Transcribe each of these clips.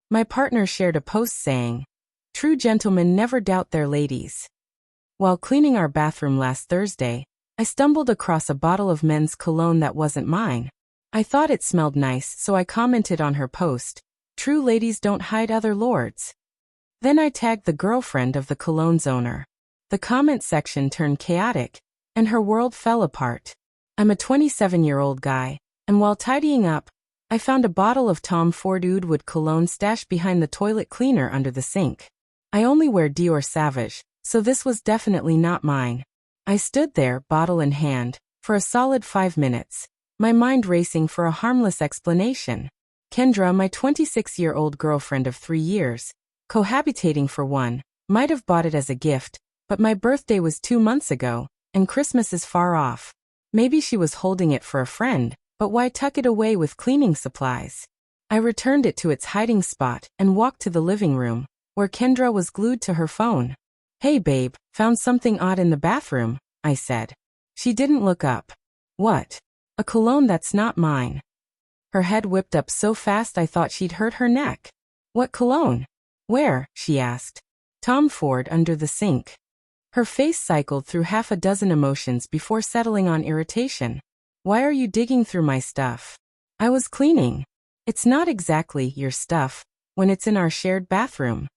My partner shared a post saying, "True gentlemen never doubt their ladies." While cleaning our bathroom last Thursday, I stumbled across a bottle of men's cologne that wasn't mine. I thought it smelled nice, so I commented on her post, "True ladies don't hide other lords." Then I tagged the girlfriend of the cologne's owner. The comment section turned chaotic, and her world fell apart. I'm a 27-year-old guy, and while tidying up, I found a bottle of Tom Ford Oud Wood cologne stashed behind the toilet cleaner under the sink. I only wear Dior Sauvage, so this was definitely not mine. I stood there, bottle in hand, for a solid 5 minutes, my mind racing for a harmless explanation. Kendra, my 26-year-old girlfriend of 3 years, cohabitating for one, might have bought it as a gift, but my birthday was 2 months ago, and Christmas is far off. Maybe she was holding it for a friend, but why tuck it away with cleaning supplies? I returned it to its hiding spot and walked to the living room, where Kendra was glued to her phone. "Hey babe, found something odd in the bathroom," I said. She didn't look up. "What?" "A cologne that's not mine." Her head whipped up so fast I thought she'd hurt her neck. "What cologne?" "Where?" she asked. "Tom Ford, under the sink." Her face cycled through half a dozen emotions before settling on irritation. "Why are you digging through my stuff?" "I was cleaning." "It's not exactly your stuff when it's in our shared bathroom."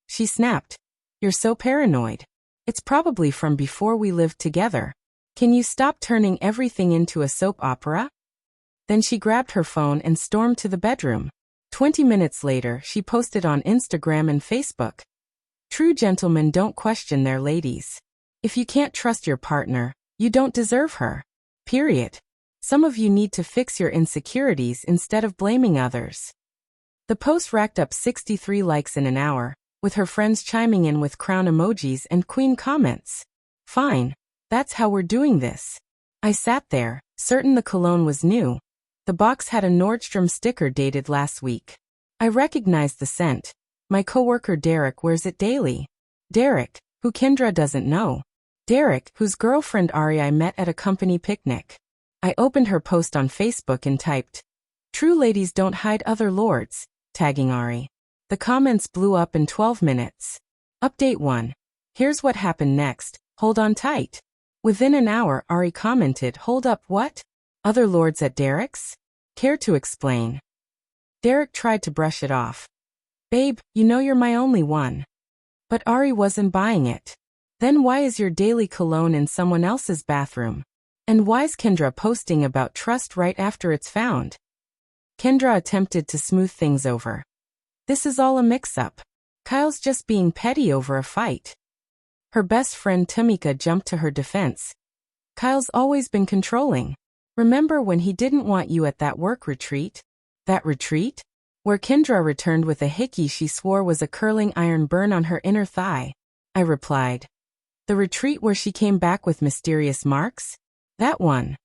She snapped. "You're so paranoid. It's probably from before we lived together. Can you stop turning everything into a soap opera?" Then she grabbed her phone and stormed to the bedroom. 20 minutes later, she posted on Instagram and Facebook. "True gentlemen don't question their ladies. If you can't trust your partner, you don't deserve her. Period. Some of you need to fix your insecurities instead of blaming others." The post racked up 63 likes in an hour, with her friends chiming in with crown emojis and queen comments. Fine. That's how we're doing this. I sat there, certain the cologne was new. The box had a Nordstrom sticker dated last week. I recognized the scent. My coworker Derek wears it daily. Derek, who Kendra doesn't know. Derek, whose girlfriend Ari I met at a company picnic. I opened her post on Facebook and typed, "True ladies don't hide other lords," tagging Ari. The comments blew up in 12 minutes. Update 1. Here's what happened next. Hold on tight. Within an hour, Ari commented, "Hold up, what? Other lords at Derek's? Care to explain?" Derek tried to brush it off. "Babe, you know you're my only one." But Ari wasn't buying it. "Then why is your daily cologne in someone else's bathroom? And why's Kendra posting about trust right after it's found?" Kendra attempted to smooth things over. "This is all a mix-up. Kyle's just being petty over a fight." Her best friend Tamika jumped to her defense. "Kyle's always been controlling. Remember when he didn't want you at that work retreat?" "That retreat?" Where Kendra returned with a hickey she swore was a curling iron burn on her inner thigh. I replied. "The retreat where she came back with mysterious marks? That one."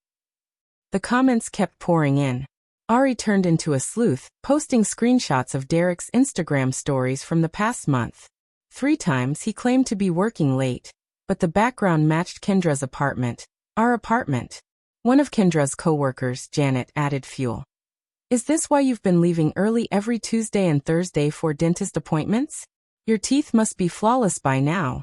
The comments kept pouring in. Ari turned into a sleuth, posting screenshots of Derek's Instagram stories from the past month. 3 times he claimed to be working late, but the background matched Kendra's apartment, our apartment. One of Kendra's coworkers, Janet, added fuel. "Is this why you've been leaving early every Tuesday and Thursday for dentist appointments? Your teeth must be flawless by now."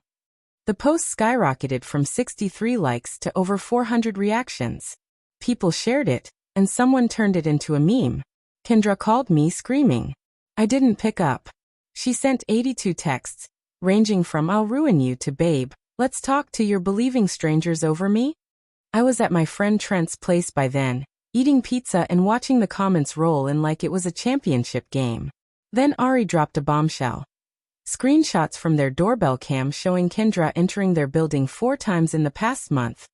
The post skyrocketed from 63 likes to over 400 reactions. People shared it, and someone turned it into a meme. Kendra called me screaming. I didn't pick up. She sent 82 texts, ranging from "I'll ruin you" to "Babe, let's talk" to "You're believing strangers over me?" I was at my friend Trent's place by then, eating pizza and watching the comments roll in like it was a championship game. Then Ari dropped a bombshell. Screenshots from their doorbell cam showing Kendra entering their building 4 times in the past month.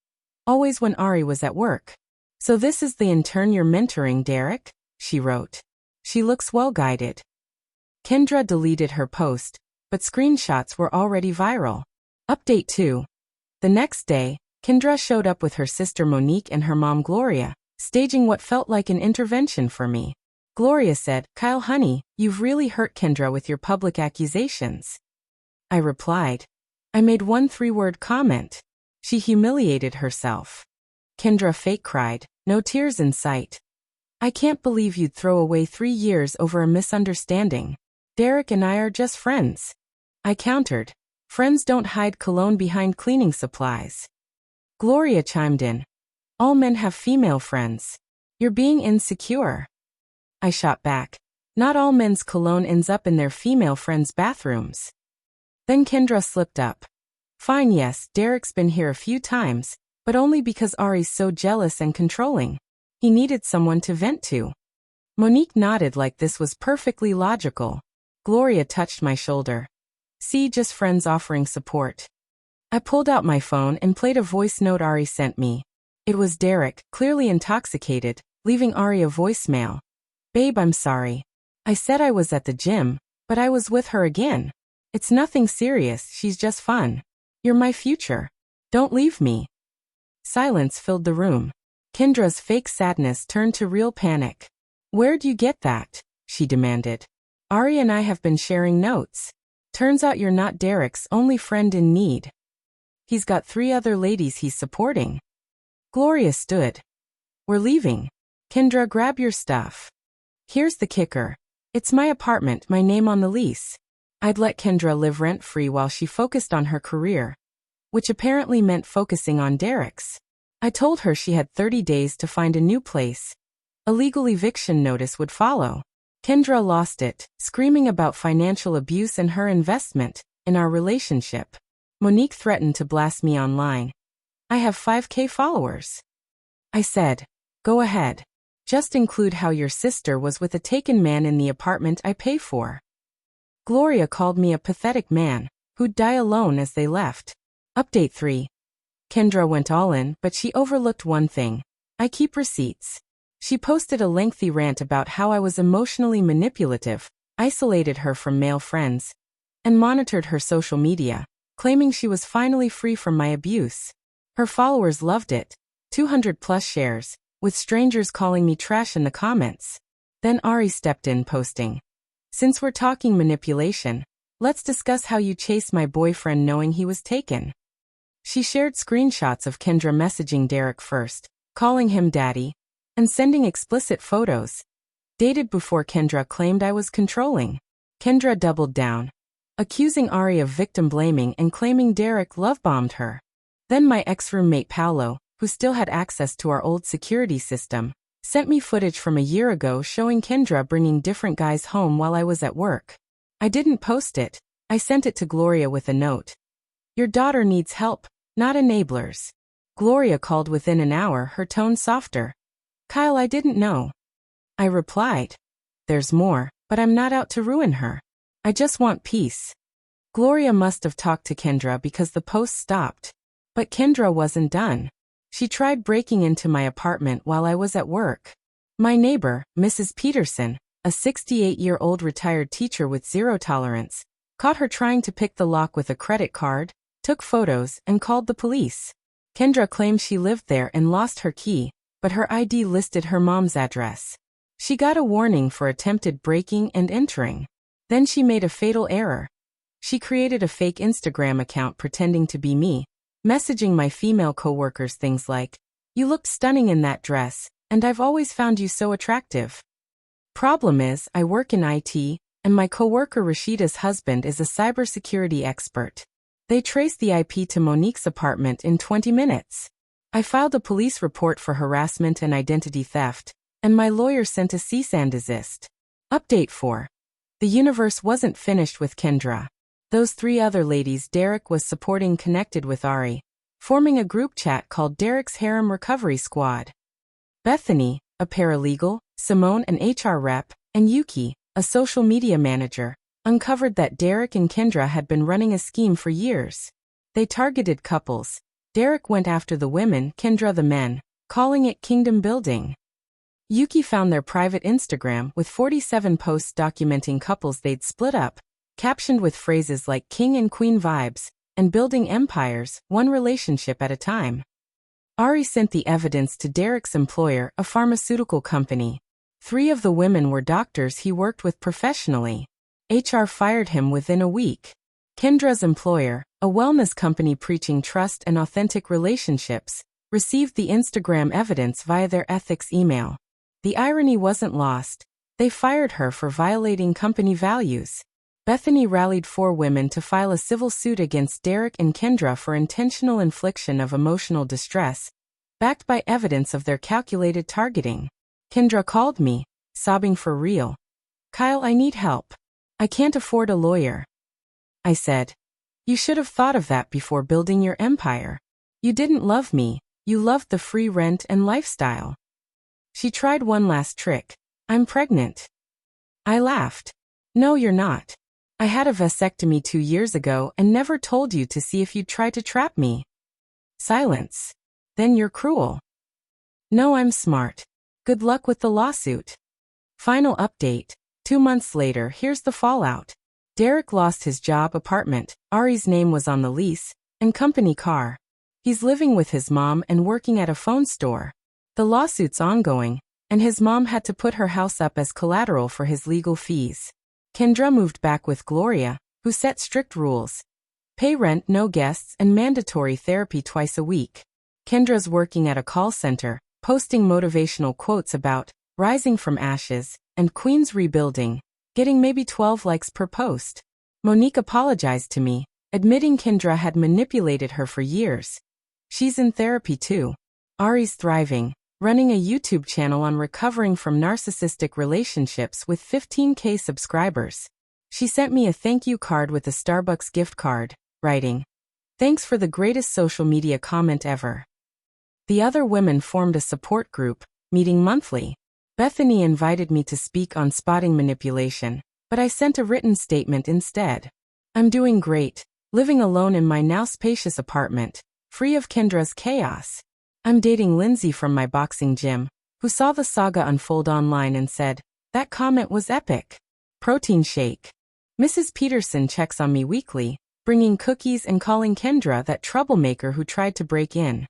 Always when Ari was at work. "So this is the intern you're mentoring, Derek?" she wrote. "She looks well-guided." Kendra deleted her post, but screenshots were already viral. Update 2. The next day, Kendra showed up with her sister Monique and her mom Gloria, staging what felt like an intervention for me. Gloria said, "Kyle honey, you've really hurt Kendra with your public accusations." I replied. I made one 3-word comment. She humiliated herself. Kendra fake cried, no tears in sight. "I can't believe you'd throw away 3 years over a misunderstanding." Derek and I are just friends. I countered. Friends don't hide cologne behind cleaning supplies. Gloria chimed in. All men have female friends. You're being insecure. I shot back. Not all men's cologne ends up in their female friends' bathrooms. Then Kendra slipped up. Fine, yes, Derek's been here a few times, but only because Ari's so jealous and controlling. He needed someone to vent to. Monique nodded like this was perfectly logical. Gloria touched my shoulder. See, just friends offering support. I pulled out my phone and played a voice note Ari sent me. It was Derek, clearly intoxicated, leaving Ari a voicemail. Babe, I'm sorry. I said I was at the gym, but I was with her again. It's nothing serious, she's just fun. You're my future. Don't leave me. Silence filled the room. Kendra's fake sadness turned to real panic. Where'd you get that? She demanded. Ari and I have been sharing notes. Turns out you're not Derek's only friend in need. He's got 3 other ladies he's supporting. Gloria stood. We're leaving. Kendra, grab your stuff. Here's the kicker. It's my apartment, my name on the lease. I'd let Kendra live rent-free while she focused on her career, which apparently meant focusing on Derek's. I told her she had 30 days to find a new place. A legal eviction notice would follow. Kendra lost it, screaming about financial abuse and her investment in our relationship. Monique threatened to blast me online. I have 5K followers. I said, go ahead. Just include how your sister was with a taken man in the apartment I pay for. Gloria called me a pathetic man, who'd die alone as they left. Update 3. Kendra went all in, but she overlooked one thing. I keep receipts. She posted a lengthy rant about how I was emotionally manipulative, isolated her from male friends, and monitored her social media, claiming she was finally free from my abuse. Her followers loved it. 200 plus shares, with strangers calling me trash in the comments. Then Ari stepped in posting. Since we're talking manipulation, let's discuss how you chased my boyfriend knowing he was taken. She shared screenshots of Kendra messaging Derek first, calling him daddy, and sending explicit photos. Dated before Kendra claimed I was controlling. Kendra doubled down, accusing Ari of victim blaming and claiming Derek love-bombed her. Then my ex-roommate Paolo, who still had access to our old security system, sent me footage from a year ago showing Kendra bringing different guys home while I was at work. I didn't post it. I sent it to Gloria with a note. Your daughter needs help, not enablers. Gloria called within an hour, her tone softer. Kyle, I didn't know. I replied. There's more, but I'm not out to ruin her. I just want peace. Gloria must have talked to Kendra because the post stopped. But Kendra wasn't done. She tried breaking into my apartment while I was at work. My neighbor, Mrs. Peterson, a 68-year-old retired teacher with zero tolerance, caught her trying to pick the lock with a credit card, took photos, and called the police. Kendra claimed she lived there and lost her key, but her ID listed her mom's address. She got a warning for attempted breaking and entering. Then she made a fatal error. She created a fake Instagram account pretending to be me, messaging my female coworkers things like, "You looked stunning in that dress, and I've always found you so attractive." Problem is, I work in IT, and my coworker Rashida's husband is a cybersecurity expert. They traced the IP to Monique's apartment in 20 minutes. I filed a police report for harassment and identity theft, and my lawyer sent a cease and desist. Update 4. The universe wasn't finished with Kendra. Those 3 other ladies Derek was supporting connected with Ari, forming a group chat called Derek's Harem Recovery Squad. Bethany, a paralegal, Simone, an HR rep, and Yuki, a social media manager, uncovered that Derek and Kendra had been running a scheme for years. They targeted couples. Derek went after the women, Kendra the men, calling it kingdom building. Yuki found their private Instagram with 47 posts documenting couples they'd split up, captioned with phrases like king and queen vibes, and building empires, one relationship at a time. Ari sent the evidence to Derek's employer, a pharmaceutical company. 3 of the women were doctors he worked with professionally. HR fired him within a week. Kendra's employer, a wellness company preaching trust and authentic relationships, received the Instagram evidence via their ethics email. The irony wasn't lost. They fired her for violating company values. Bethany rallied 4 women to file a civil suit against Derek and Kendra for intentional infliction of emotional distress, backed by evidence of their calculated targeting. Kendra called me, sobbing for real. "Kyle, I need help. I can't afford a lawyer." I said, "You should have thought of that before building your empire. You didn't love me, you loved the free rent and lifestyle." She tried one last trick. "I'm pregnant." I laughed. "No, you're not. I had a vasectomy 2 years ago and never told you to see if you'd try to trap me." Silence. "Then you're cruel." "No, I'm smart. Good luck with the lawsuit." Final update. 2 months later, here's the fallout. Derek lost his job, apartment, Ari's name was on the lease, and company car. He's living with his mom and working at a phone store. The lawsuit's ongoing, and his mom had to put her house up as collateral for his legal fees. Kendra moved back with Gloria, who set strict rules. Pay rent, no guests, and mandatory therapy twice a week. Kendra's working at a call center, posting motivational quotes about rising from ashes and Queens rebuilding, getting maybe 12 likes per post. Monique apologized to me, admitting Kendra had manipulated her for years. She's in therapy too. Ari's thriving, running a YouTube channel on recovering from narcissistic relationships with 15K subscribers. She sent me a thank you card with a Starbucks gift card, writing, "Thanks for the greatest social media comment ever." The other women formed a support group, meeting monthly. Bethany invited me to speak on spotting manipulation, but I sent a written statement instead. "I'm doing great, living alone in my now spacious apartment, free of Kendra's chaos. I'm dating Lindsay from my boxing gym, who saw the saga unfold online and said, 'That comment was epic.' Protein shake. Mrs. Peterson checks on me weekly, bringing cookies and calling Kendra that troublemaker who tried to break in.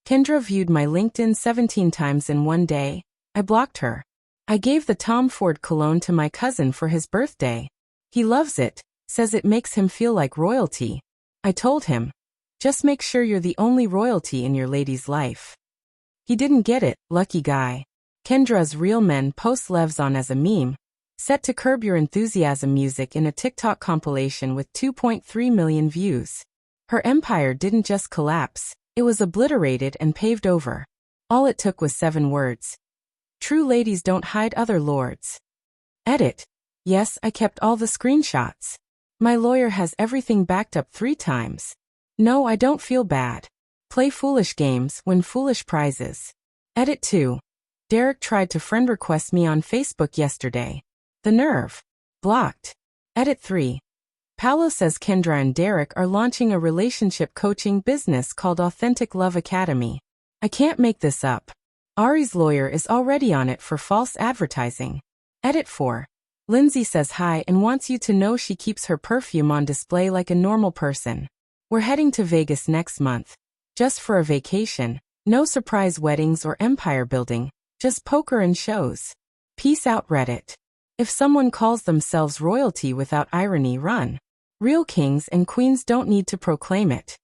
Kendra viewed my LinkedIn 17 times in one day. I blocked her. I gave the Tom Ford cologne to my cousin for his birthday. He loves it, says it makes him feel like royalty. I told him, just make sure you're the only royalty in your lady's life. He didn't get it, lucky guy. Kendra's Real Men posts Levs on as a meme, set to Curb Your Enthusiasm music in a TikTok compilation with 2.3 million views. Her empire didn't just collapse, it was obliterated and paved over. All it took was 7 words. True ladies don't hide other lords. Edit. Yes, I kept all the screenshots. My lawyer has everything backed up 3 times. No, I don't feel bad. Play foolish games, win foolish prizes. Edit 2. Derek tried to friend request me on Facebook yesterday. The nerve. Blocked. Edit 3. Paolo says Kendra and Derek are launching a relationship coaching business called Authentic Love Academy. I can't make this up. Ari's lawyer is already on it for false advertising. Edit 4. Lindsay says hi and wants you to know she keeps her perfume on display like a normal person. We're heading to Vegas next month. Just for a vacation, no surprise weddings or empire building, just poker and shows. Peace out, Reddit. If someone calls themselves royalty without irony, run. Real kings and queens don't need to proclaim it.